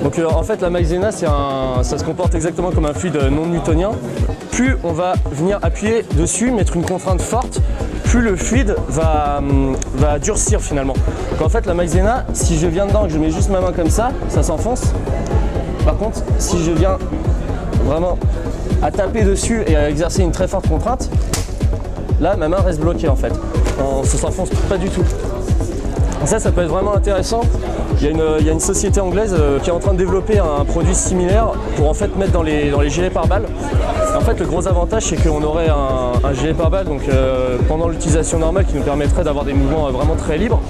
Donc en fait la maïzena ça se comporte exactement comme un fluide non newtonien. Plus on va venir appuyer dessus, mettre une contrainte forte, plus le fluide va durcir finalement. Donc en fait la maïzena, si je viens dedans et que je mets juste ma main comme ça s'enfonce. Par contre si je viens vraiment à taper dessus et à exercer une très forte contrainte, là ma main reste bloquée en fait. Ça s'enfonce pas du tout. Ça peut être vraiment intéressant. Il y a une société anglaise qui est en train de développer un produit similaire pour en fait mettre dans les gilets pare-balles. En fait, le gros avantage, c'est qu'on aurait un gilet pare-balles pendant l'utilisation normale qui nous permettrait d'avoir des mouvements vraiment très libres.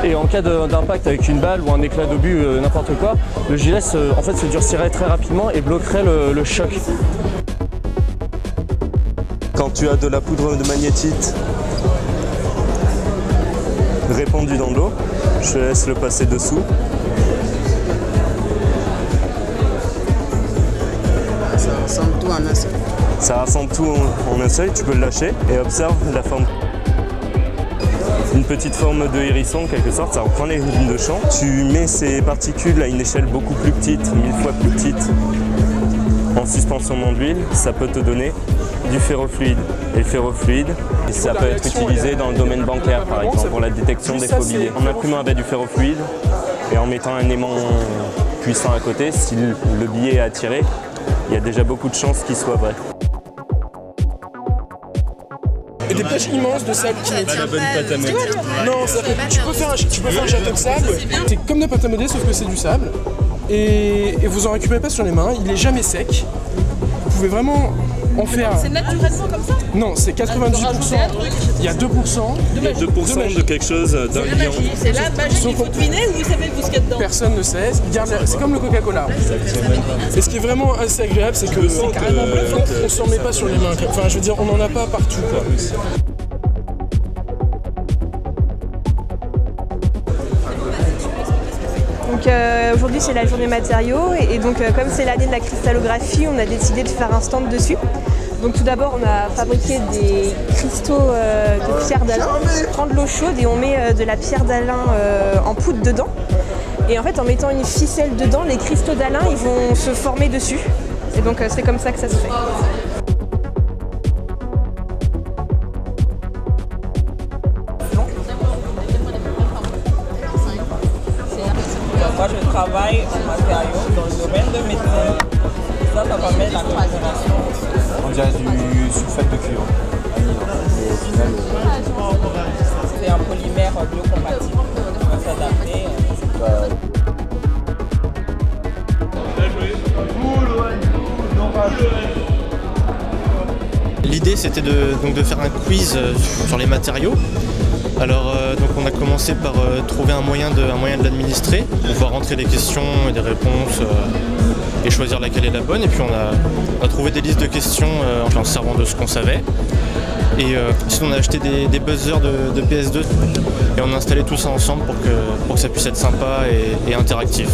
Et en cas d'impact avec une balle ou un éclat d'obus, n'importe quoi, le gilet en fait, se durcirait très rapidement et bloquerait le choc. Quand tu as de la poudre de magnétite répandue dans l'eau, je te laisse le passer dessous. Ça rassemble tout en un seul. Ça rassemble tout en un seul, tu peux le lâcher et observe la forme. Une petite forme de hérisson en quelque sorte, ça reprend les rythmes de chant. Tu mets ces particules à une échelle beaucoup plus petite, 1000 fois plus petite, en suspension dans l'huile, ça peut te donner du ferrofluide. Et le ferrofluide, ça peut être utilisé dans le domaine bancaire par exemple, pour la détection des faux billets. En imprimant avec du ferrofluide et en mettant un aimant puissant à côté, si le billet est attiré, il y a déjà beaucoup de chances qu'il soit vrai. Et des poches immenses de sable qui la bonne pâte à modeler. Non, tu peux faire un château de sable. C'est comme de la pâte à modeler sauf que c'est du sable. Et vous en récupérez pas sur les mains, il est jamais sec. Vous pouvez vraiment en faire. C'est naturellement comme ça? Non, c'est 98%. Il y a 2%. Il y a 2% de quelque chose d'ingrédient. C'est la magie. Il faut deviner ou vous savez vous ce qu'il y a dedans? Personne ne sait. C'est comme le Coca-Cola. Et ce qui est vraiment assez agréable, c'est que c'est carrément bluffant. On s'en met pas sur les mains. Enfin, je veux dire, on n'en a pas partout, quoi. Donc aujourd'hui c'est la journée matériaux et donc comme c'est l'année de la cristallographie, on a décidé de faire un stand dessus. Donc tout d'abord on a fabriqué des cristaux de pierre d'Alain. On prend de l'eau chaude et on met de la pierre d'Alain en poudre dedans. Et en fait en mettant une ficelle dedans, les cristaux d'Alain ils vont se former dessus. Et donc c'est comme ça que ça se fait. Moi, je travaille en matériaux dans le domaine de médecine. Ça permet la coopération. On dirait du sulfate de cuivre. Et au final, c'est un polymère biocompatible. On va s'adapter. L'idée c'était de faire un quiz sur les matériaux. Alors donc on a commencé par trouver un moyen de l'administrer, pouvoir rentrer des questions et des réponses et choisir laquelle est la bonne. Et puis on a trouvé des listes de questions en se servant de ce qu'on savait. Et ensuite on a acheté des buzzers de PS2 et on a installé tout ça ensemble pour que ça puisse être sympa et interactif.